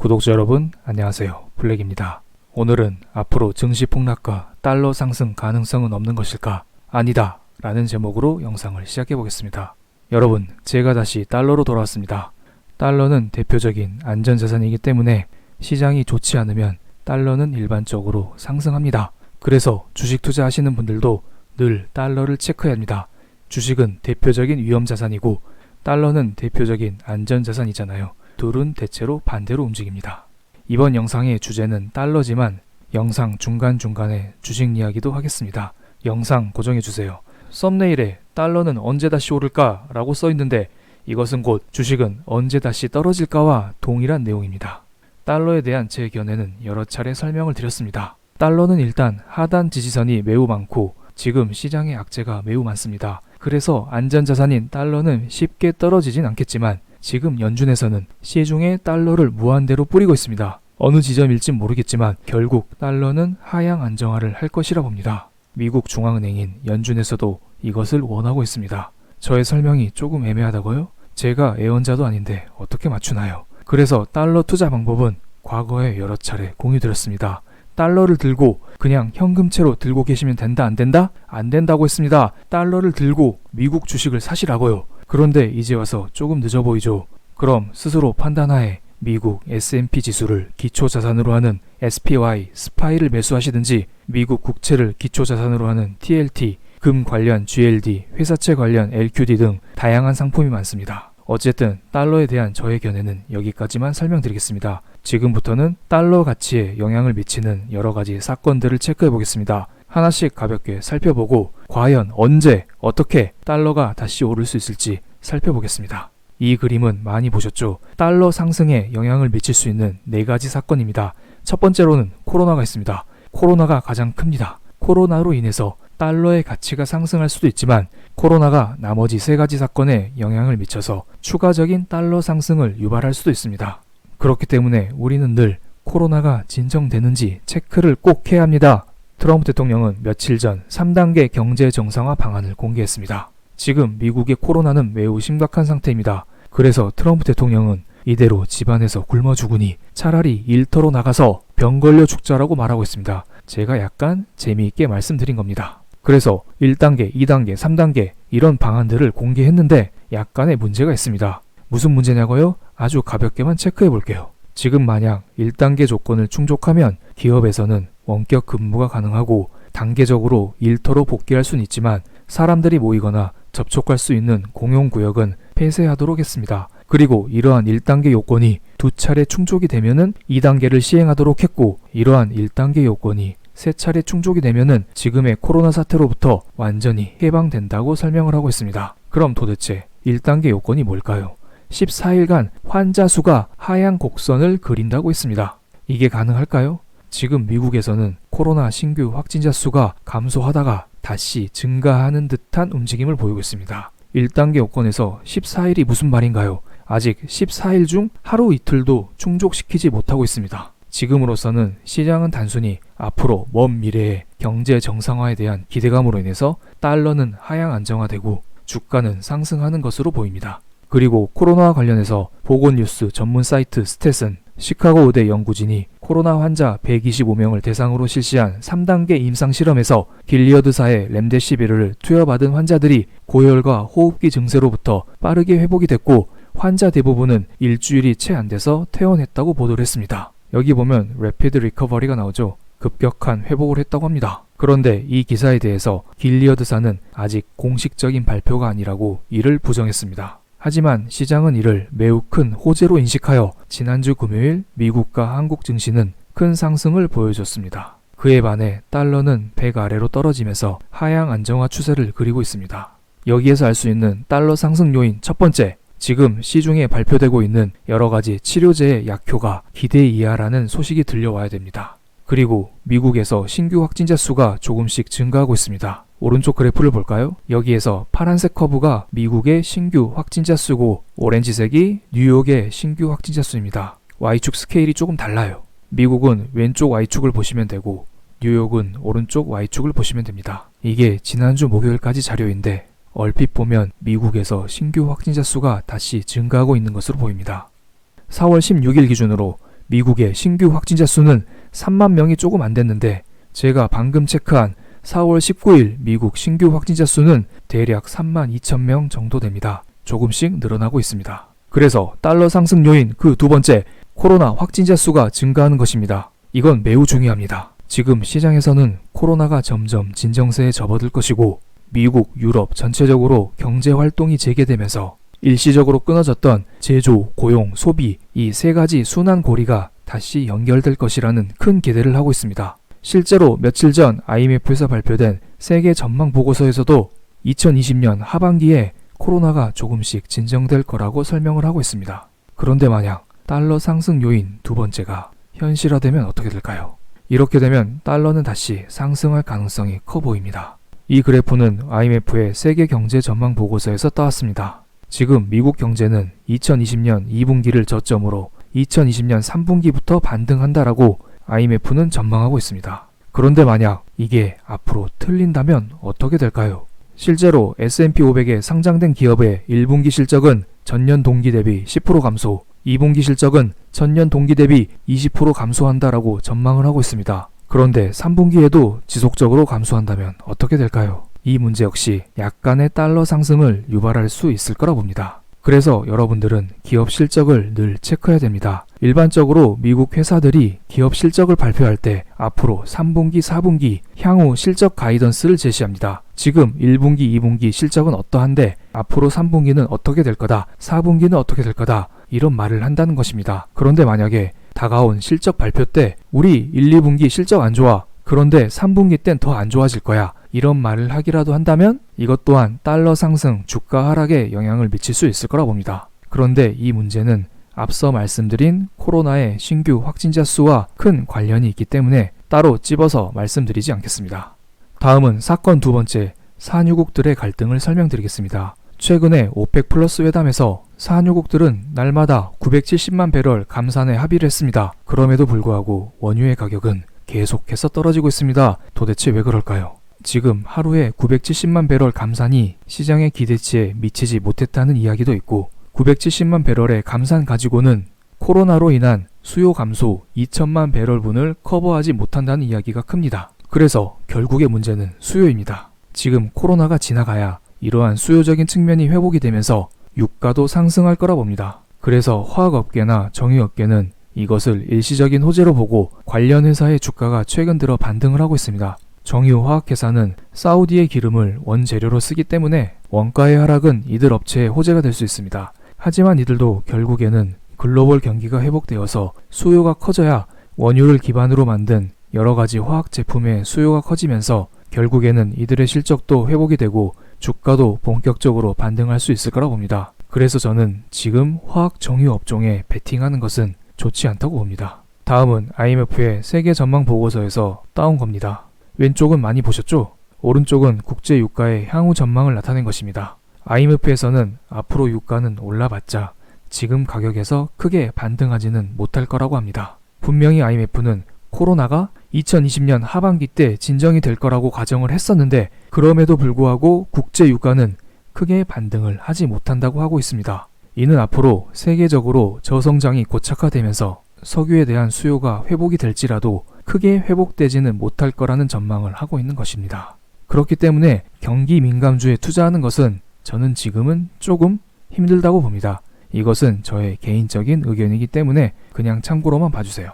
구독자 여러분 안녕하세요. 블랙입니다. 오늘은 앞으로 증시 폭락과 달러 상승 가능성은 없는 것일까? 아니다 라는 제목으로 영상을 시작해 보겠습니다. 여러분, 제가 다시 달러로 돌아왔습니다. 달러는 대표적인 안전자산이기 때문에 시장이 좋지 않으면 달러는 일반적으로 상승합니다. 그래서 주식 투자하시는 분들도 늘 달러를 체크해야 합니다. 주식은 대표적인 위험자산이고 달러는 대표적인 안전자산이잖아요. 둘은 대체로 반대로 움직입니다. 이번 영상의 주제는 달러지만 영상 중간중간에 주식 이야기도 하겠습니다. 영상 고정해주세요. 썸네일에 달러는 언제 다시 오를까? 라고 써있는데 이것은 곧 주식은 언제 다시 떨어질까와 동일한 내용입니다. 달러에 대한 제 견해는 여러 차례 설명을 드렸습니다. 달러는 일단 하단 지지선이 매우 많고 지금 시장의 악재가 매우 많습니다. 그래서 안전자산인 달러는 쉽게 떨어지진 않겠지만 지금 연준에서는 시중에 달러를 무한대로 뿌리고 있습니다. 어느 지점일진 모르겠지만 결국 달러는 하향 안정화를 할 것이라 봅니다. 미국 중앙은행인 연준에서도 이것을 원하고 있습니다. 저의 설명이 조금 애매하다고요? 제가 애언자도 아닌데 어떻게 맞추나요? 그래서 달러 투자 방법은 과거에 여러 차례 공유드렸습니다. 달러를 들고 그냥 현금채로 들고 계시면 된다 안 된다? 안 된다고 했습니다. 달러를 들고 미국 주식을 사시라고요. 그런데 이제 와서 조금 늦어 보이죠. 그럼 스스로 판단하에 미국 S&P 지수를 기초자산으로 하는 SPY, 스파이를 매수하시든지 미국 국채를 기초자산으로 하는 TLT, 금 관련 GLD, 회사채 관련 LQD 등 다양한 상품이 많습니다. 어쨌든 달러에 대한 저의 견해는 여기까지만 설명드리겠습니다. 지금부터는 달러 가치에 영향을 미치는 여러 가지 사건들을 체크해 보겠습니다. 하나씩 가볍게 살펴보고 과연 언제 어떻게 달러가 다시 오를 수 있을지 살펴보겠습니다. 이 그림은 많이 보셨죠? 달러 상승에 영향을 미칠 수 있는 4가지 사건입니다. 첫 번째로는 코로나가 있습니다. 코로나가 가장 큽니다. 코로나로 인해서 달러의 가치가 상승할 수도 있지만 코로나가 나머지 3가지 사건에 영향을 미쳐서 추가적인 달러 상승을 유발할 수도 있습니다. 그렇기 때문에 우리는 늘 코로나가 진정되는지 체크를 꼭 해야 합니다. 트럼프 대통령은 며칠 전 3단계 경제 정상화 방안을 공개했습니다. 지금 미국의 코로나는 매우 심각한 상태입니다. 그래서 트럼프 대통령은 이대로 집안에서 굶어 죽으니 차라리 일터로 나가서 병 걸려 죽자라고 말하고 있습니다. 제가 약간 재미있게 말씀드린 겁니다. 그래서 1단계, 2단계, 3단계 이런 방안들을 공개했는데 약간의 문제가 있습니다. 무슨 문제냐고요? 아주 가볍게만 체크해 볼게요. 지금 만약 1단계 조건을 충족하면 기업에서는 원격 근무가 가능하고 단계적으로 일터로 복귀할 수는 있지만 사람들이 모이거나 접촉할 수 있는 공용구역은 폐쇄하도록 했습니다. 그리고 이러한 1단계 요건이 2차례 충족이 되면은 2단계를 시행하도록 했고 이러한 1단계 요건이 3차례 충족이 되면은 지금의 코로나 사태로부터 완전히 해방된다고 설명을 하고 있습니다. 그럼 도대체 1단계 요건이 뭘까요? 14일간 환자 수가 하향 곡선을 그린다고 했습니다. 이게 가능할까요? 지금 미국에서는 코로나 신규 확진자 수가 감소하다가 다시 증가하는 듯한 움직임을 보이고 있습니다. 1단계 요건에서 14일이 무슨 말인가요? 아직 14일 중 하루 이틀도 충족시키지 못하고 있습니다. 지금으로서는 시장은 단순히 앞으로 먼 미래의 경제 정상화에 대한 기대감으로 인해서 달러는 하향 안정화되고 주가는 상승하는 것으로 보입니다. 그리고 코로나와 관련해서 보건뉴스 전문 사이트 스탯은 시카고 의대 연구진이 코로나 환자 125명을 대상으로 실시한 3단계 임상실험에서 길리어드사의 렘데시비르를 투여받은 환자들이 고열과 호흡기 증세로부터 빠르게 회복이 됐고 환자 대부분은 일주일이 채 안 돼서 퇴원했다고 보도를 했습니다. 여기 보면 래피드 리커버리가 나오죠. 급격한 회복을 했다고 합니다. 그런데 이 기사에 대해서 길리어드사는 아직 공식적인 발표가 아니라고 이를 부정했습니다. 하지만 시장은 이를 매우 큰 호재로 인식하여 지난주 금요일 미국과 한국 증시는 큰 상승을 보여줬습니다. 그에 반해 달러는 100 아래로 떨어지면서 하향 안정화 추세를 그리고 있습니다. 여기에서 알 수 있는 달러 상승 요인 첫 번째, 지금 시중에 발표되고 있는 여러 가지 치료제의 약효가 기대 이하라는 소식이 들려와야 됩니다. 그리고 미국에서 신규 확진자 수가 조금씩 증가하고 있습니다. 오른쪽 그래프를 볼까요? 여기에서 파란색 커브가 미국의 신규 확진자 수고 오렌지색이 뉴욕의 신규 확진자 수입니다. Y축 스케일이 조금 달라요. 미국은 왼쪽 Y축을 보시면 되고 뉴욕은 오른쪽 Y축을 보시면 됩니다. 이게 지난주 목요일까지 자료인데 얼핏 보면 미국에서 신규 확진자 수가 다시 증가하고 있는 것으로 보입니다. 4월 16일 기준으로 미국의 신규 확진자 수는 3만 명이 조금 안 됐는데 제가 방금 체크한 4월 19일 미국 신규 확진자 수는 대략 3만 2천 명 정도 됩니다. 조금씩 늘어나고 있습니다. 그래서 달러 상승 요인 그 두 번째, 코로나 확진자 수가 증가하는 것입니다. 이건 매우 중요합니다. 지금 시장에서는 코로나가 점점 진정세에 접어들 것이고 미국, 유럽 전체적으로 경제 활동이 재개되면서 일시적으로 끊어졌던 제조, 고용, 소비 이 세 가지 순환 고리가 다시 연결될 것이라는 큰 기대를 하고 있습니다. 실제로 며칠 전 IMF에서 발표된 세계 전망 보고서에서도 2020년 하반기에 코로나가 조금씩 진정될 거라고 설명을 하고 있습니다. 그런데 만약 달러 상승 요인 두 번째가 현실화되면 어떻게 될까요? 이렇게 되면 달러는 다시 상승할 가능성이 커 보입니다. 이 그래프는 IMF의 세계 경제 전망 보고서에서 따왔습니다. 지금 미국 경제는 2020년 2분기를 저점으로 2020년 3분기부터 반등한다라고 IMF는 전망하고 있습니다. 그런데 만약 이게 앞으로 틀린다면 어떻게 될까요? 실제로 S&P 500에 상장된 기업의 1분기 실적은 전년 동기 대비 10% 감소, 2분기 실적은 전년 동기 대비 20% 감소한다라고 전망을 하고 있습니다. 그런데 3분기에도 지속적으로 감소한다면 어떻게 될까요? 이 문제 역시 약간의 달러 상승을 유발할 수 있을 거라 봅니다. 그래서 여러분들은 기업 실적을 늘 체크해야 됩니다. 일반적으로 미국 회사들이 기업 실적을 발표할 때 앞으로 3분기, 4분기 향후 실적 가이던스를 제시합니다. 지금 1분기, 2분기 실적은 어떠한데 앞으로 3분기는 어떻게 될 거다, 4분기는 어떻게 될 거다 이런 말을 한다는 것입니다. 그런데 만약에 다가온 실적 발표 때 우리 1, 2분기 실적 안 좋아, 그런데 3분기 땐 더 안 좋아질 거야 이런 말을 하기라도 한다면 이것 또한 달러 상승, 주가 하락에 영향을 미칠 수 있을 거라 봅니다. 그런데 이 문제는 앞서 말씀드린 코로나의 신규 확진자 수와 큰 관련이 있기 때문에 따로 찝어서 말씀드리지 않겠습니다. 다음은 사건 두 번째, 산유국들의 갈등을 설명드리겠습니다. 최근에 오펙 플러스 회담에서 산유국들은 날마다 970만 배럴 감산에 합의를 했습니다. 그럼에도 불구하고 원유의 가격은 계속해서 떨어지고 있습니다. 도대체 왜 그럴까요? 지금 하루에 970만 배럴 감산이 시장의 기대치에 미치지 못했다는 이야기도 있고 970만 배럴의 감산 가지고는 코로나로 인한 수요 감소 2천만 배럴분을 커버하지 못한다는 이야기가 큽니다. 그래서 결국의 문제는 수요입니다. 지금 코로나가 지나가야 이러한 수요적인 측면이 회복이 되면서 유가도 상승할 거라 봅니다. 그래서 화학업계나 정유업계는 이것을 일시적인 호재로 보고 관련 회사의 주가가 최근 들어 반등을 하고 있습니다. 정유화학회사는 사우디의 기름을 원재료로 쓰기 때문에 원가의 하락은 이들 업체의 호재가 될 수 있습니다. 하지만 이들도 결국에는 글로벌 경기가 회복되어서 수요가 커져야 원유를 기반으로 만든 여러가지 화학 제품의 수요가 커지면서 결국에는 이들의 실적도 회복이 되고 주가도 본격적으로 반등할 수 있을 거라 봅니다. 그래서 저는 지금 화학 정유 업종에 베팅하는 것은 좋지 않다고 봅니다. 다음은 IMF의 세계 전망 보고서에서 따온 겁니다. 왼쪽은 많이 보셨죠? 오른쪽은 국제 유가의 향후 전망을 나타낸 것입니다. IMF에서는 앞으로 유가는 올라봤자 지금 가격에서 크게 반등하지는 못할 거라고 합니다. 분명히 IMF는 코로나가 2020년 하반기 때 진정이 될 거라고 가정을 했었는데 그럼에도 불구하고 국제 유가는 크게 반등을 하지 못한다고 하고 있습니다. 이는 앞으로 세계적으로 저성장이 고착화되면서 석유에 대한 수요가 회복이 될지라도 크게 회복되지는 못할 거라는 전망을 하고 있는 것입니다. 그렇기 때문에 경기 민감주에 투자하는 것은 저는 지금은 조금 힘들다고 봅니다. 이것은 저의 개인적인 의견이기 때문에 그냥 참고로만 봐주세요.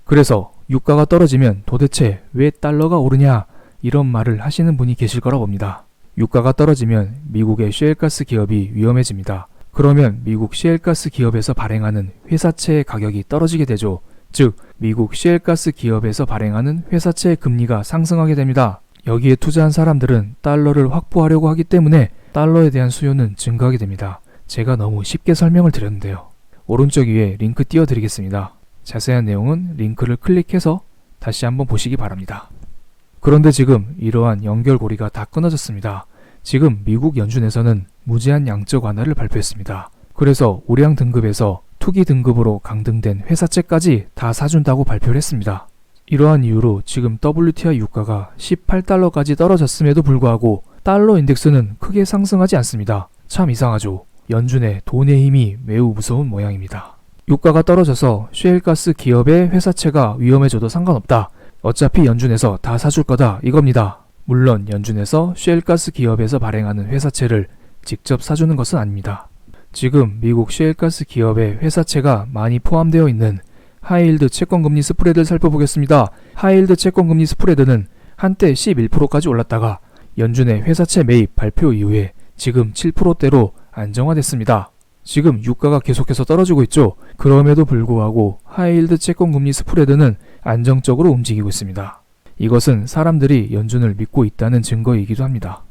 그래서 유가가 떨어지면 도대체 왜 달러가 오르냐 이런 말을 하시는 분이 계실 거라 봅니다. 유가가 떨어지면 미국의 셰일가스 기업이 위험해집니다. 그러면 미국 셰일가스 기업에서 발행하는 회사채의 가격이 떨어지게 되죠. 즉 미국 셰일가스 기업에서 발행하는 회사채의 금리가 상승하게 됩니다. 여기에 투자한 사람들은 달러를 확보하려고 하기 때문에 달러에 대한 수요는 증가하게 됩니다. 제가 너무 쉽게 설명을 드렸는데요. 오른쪽 위에 링크 띄워드리겠습니다. 자세한 내용은 링크를 클릭해서 다시 한번 보시기 바랍니다. 그런데 지금 이러한 연결고리가 다 끊어졌습니다. 지금 미국 연준에서는 무제한 양적 완화를 발표했습니다. 그래서 우량 등급에서 투기 등급으로 강등된 회사채까지 다 사준다고 발표를 했습니다. 이러한 이유로 지금 WTI 유가가 18달러까지 떨어졌음에도 불구하고 달러 인덱스는 크게 상승하지 않습니다. 참 이상하죠. 연준의 돈의 힘이 매우 무서운 모양입니다. 유가가 떨어져서 셰일가스 기업의 회사채가 위험해져도 상관없다. 어차피 연준에서 다 사줄 거다 이겁니다. 물론 연준에서 셰일가스 기업에서 발행하는 회사채를 직접 사주는 것은 아닙니다. 지금 미국 셰일가스 기업의 회사채가 많이 포함되어 있는 하이힐드 채권금리 스프레드를 살펴보겠습니다. 하이힐드 채권금리 스프레드는 한때 11%까지 올랐다가 연준의 회사채 매입 발표 이후에 지금 7%대로 안정화됐습니다. 지금 유가가 계속해서 떨어지고 있죠. 그럼에도 불구하고 하이힐드 채권금리 스프레드는 안정적으로 움직이고 있습니다. 이것은 사람들이 연준을 믿고 있다는 증거이기도 합니다.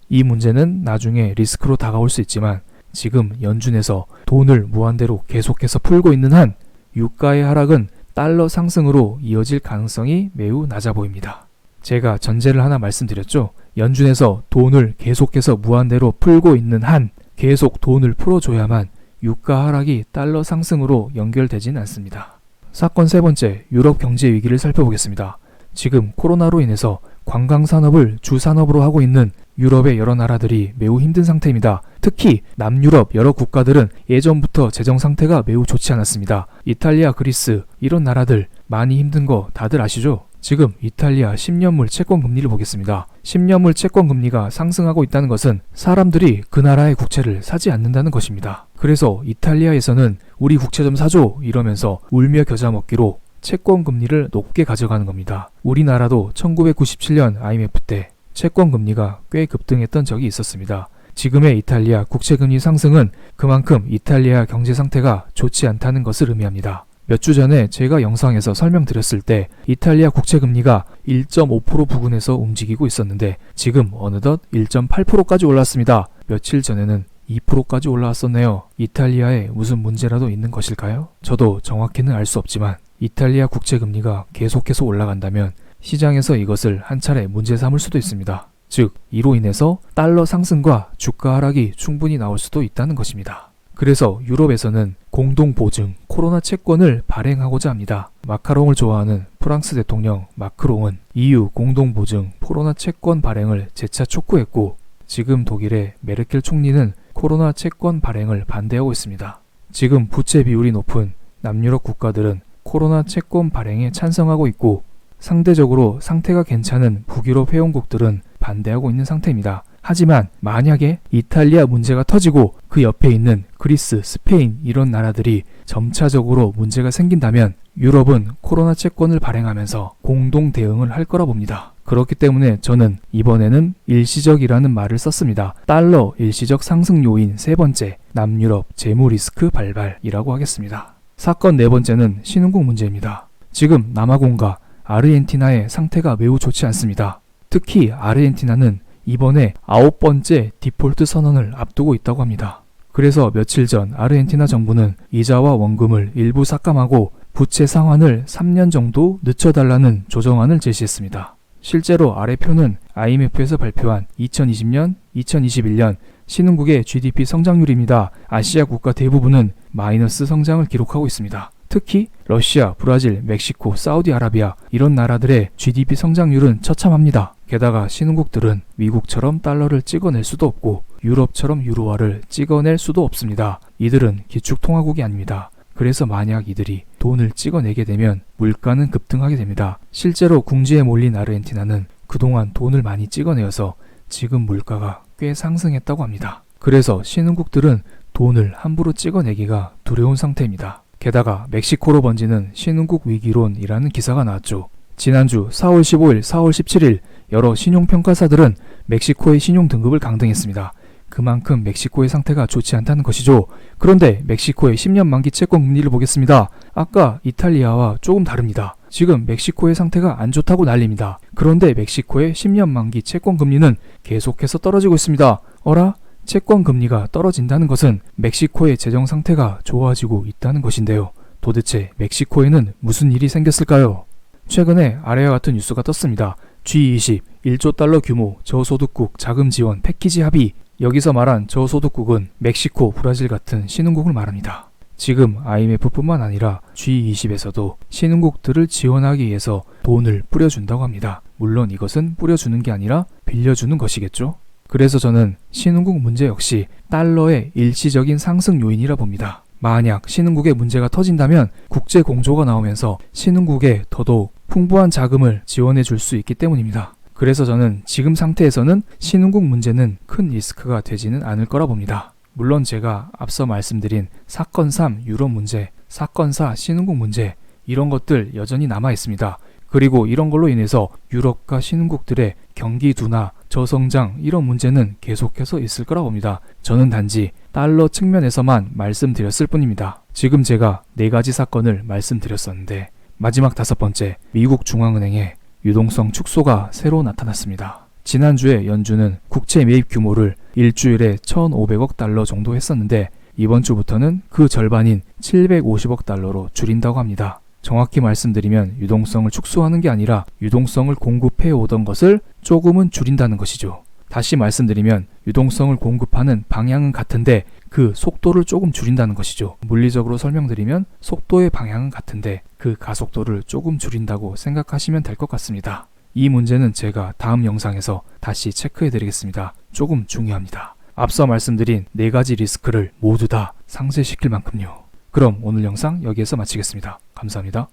이 문제는 나중에 리스크로 다가올 수 있지만 지금 연준에서 돈을 무한대로 계속해서 풀고 있는 한 유가의 하락은 달러 상승으로 이어질 가능성이 매우 낮아 보입니다. 제가 전제를 하나 말씀드렸죠. 연준에서 돈을 계속해서 무한대로 풀고 있는 한 계속 돈을 풀어줘야만 유가 하락이 달러 상승으로 연결되진 않습니다. 사건 세 번째, 유럽 경제 위기를 살펴보겠습니다. 지금 코로나로 인해서 관광산업을 주산업으로 하고 있는 유럽의 여러 나라들이 매우 힘든 상태입니다. 특히 남유럽 여러 국가들은 예전부터 재정 상태가 매우 좋지 않았습니다. 이탈리아, 그리스 이런 나라들 많이 힘든 거 다들 아시죠? 지금 이탈리아 10년물 채권 금리를 보겠습니다. 10년물 채권 금리가 상승하고 있다는 것은 사람들이 그 나라의 국채를 사지 않는다는 것입니다. 그래서 이탈리아에서는 우리 국채 좀 사줘 이러면서 울며 겨자 먹기로 채권 금리를 높게 가져가는 겁니다. 우리나라도 1997년 IMF 때 채권 금리가 꽤 급등했던 적이 있었습니다. 지금의 이탈리아 국채 금리 상승은 그만큼 이탈리아 경제 상태가 좋지 않다는 것을 의미합니다. 몇 주 전에 제가 영상에서 설명드렸을 때 이탈리아 국채 금리가 1.5% 부근에서 움직이고 있었는데 지금 어느덧 1.8%까지 올랐습니다. 며칠 전에는 2%까지 올라왔었네요. 이탈리아에 무슨 문제라도 있는 것일까요? 저도 정확히는 알 수 없지만 이탈리아 국채 금리가 계속해서 올라간다면 시장에서 이것을 한 차례 문제 삼을 수도 있습니다. 즉, 이로 인해서 달러 상승과 주가 하락이 충분히 나올 수도 있다는 것입니다. 그래서 유럽에서는 공동보증 코로나 채권을 발행하고자 합니다. 마카롱을 좋아하는 프랑스 대통령 마크롱은 EU 공동보증 코로나 채권 발행을 재차 촉구했고 지금 독일의 메르켈 총리는 코로나 채권 발행을 반대하고 있습니다. 지금 부채 비율이 높은 남유럽 국가들은 코로나 채권 발행에 찬성하고 있고 상대적으로 상태가 괜찮은 북유럽 회원국들은 반대하고 있는 상태입니다. 하지만 만약에 이탈리아 문제가 터지고 그 옆에 있는 그리스, 스페인 이런 나라들이 점차적으로 문제가 생긴다면 유럽은 코로나 채권을 발행하면서 공동 대응을 할 거라 봅니다. 그렇기 때문에 저는 이번에는 일시적이라는 말을 썼습니다. 달러 일시적 상승 요인 세 번째, 남유럽 재무 리스크 발발이라고 하겠습니다. 사건 네 번째는 신흥국 문제입니다. 지금 남아공과 아르헨티나의 상태가 매우 좋지 않습니다. 특히 아르헨티나는 이번에 9번째 디폴트 선언을 앞두고 있다고 합니다. 그래서 며칠 전 아르헨티나 정부는 이자와 원금을 일부 삭감하고 부채 상환을 3년 정도 늦춰달라는 조정안을 제시했습니다. 실제로 아래 표는 IMF에서 발표한 2020년, 2021년 신흥국의 GDP 성장률입니다. 아시아 국가 대부분은 마이너스 성장을 기록하고 있습니다. 특히 러시아, 브라질, 멕시코, 사우디아라비아 이런 나라들의 GDP 성장률은 처참합니다. 게다가 신흥국들은 미국처럼 달러를 찍어낼 수도 없고 유럽처럼 유로화를 찍어낼 수도 없습니다. 이들은 기축통화국이 아닙니다. 그래서 만약 이들이 돈을 찍어내게 되면 물가는 급등하게 됩니다. 실제로 궁지에 몰린 아르헨티나는 그동안 돈을 많이 찍어내어서 지금 물가가 꽤 상승했다고 합니다. 그래서 신흥국들은 돈을 함부로 찍어내기가 두려운 상태입니다. 게다가 멕시코로 번지는 신흥국 위기론이라는 기사가 나왔죠. 지난주 4월 15일, 4월 17일 여러 신용평가사들은 멕시코의 신용 등급을 강등했습니다. 그만큼 멕시코의 상태가 좋지 않다는 것이죠. 그런데 멕시코의 10년 만기 채권 금리를 보겠습니다. 아까 이탈리아와 조금 다릅니다. 지금 멕시코의 상태가 안 좋다고 난립니다. 그런데 멕시코의 10년 만기 채권 금리는 계속해서 떨어지고 있습니다. 어라? 채권 금리가 떨어진다는 것은 멕시코의 재정 상태가 좋아지고 있다는 것인데요. 도대체 멕시코에는 무슨 일이 생겼을까요? 최근에 아래와 같은 뉴스가 떴습니다. G20 1조 달러 규모 저소득국 자금 지원 패키지 합의. 여기서 말한 저소득국은 멕시코, 브라질 같은 신흥국을 말합니다. 지금 IMF뿐만 아니라 G20에서도 신흥국들을 지원하기 위해서 돈을 뿌려준다고 합니다. 물론 이것은 뿌려주는 게 아니라 빌려주는 것이겠죠. 그래서 저는 신흥국 문제 역시 달러의 일시적인 상승 요인이라 봅니다. 만약 신흥국에 문제가 터진다면 국제 공조가 나오면서 신흥국에 더더욱 풍부한 자금을 지원해 줄 수 있기 때문입니다. 그래서 저는 지금 상태에서는 신흥국 문제는 큰 리스크가 되지는 않을 거라 봅니다. 물론 제가 앞서 말씀드린 사건 3 유럽 문제, 사건 4 신흥국 문제 이런 것들 여전히 남아 있습니다. 그리고 이런 걸로 인해서 유럽과 신흥국들의 경기 둔화, 저성장 이런 문제는 계속해서 있을 거라 봅니다. 저는 단지 달러 측면에서만 말씀드렸을 뿐입니다. 지금 제가 4가지 사건을 말씀드렸었는데 마지막 5번째, 미국 중앙은행의 유동성 축소가 새로 나타났습니다. 지난주에 연준은 국채 매입 규모를 일주일에 1,500억 달러 정도 했었는데 이번 주부터는 그 절반인 750억 달러로 줄인다고 합니다. 정확히 말씀드리면 유동성을 축소하는 게 아니라 유동성을 공급해 오던 것을 조금은 줄인다는 것이죠. 다시 말씀드리면 유동성을 공급하는 방향은 같은데 그 속도를 조금 줄인다는 것이죠. 물리적으로 설명드리면 속도의 방향은 같은데 그 가속도를 조금 줄인다고 생각하시면 될 것 같습니다. 이 문제는 제가 다음 영상에서 다시 체크해 드리겠습니다. 조금 중요합니다. 앞서 말씀드린 4가지 리스크를 모두 다 상쇄시킬 만큼요. 그럼 오늘 영상 여기에서 마치겠습니다. 감사합니다.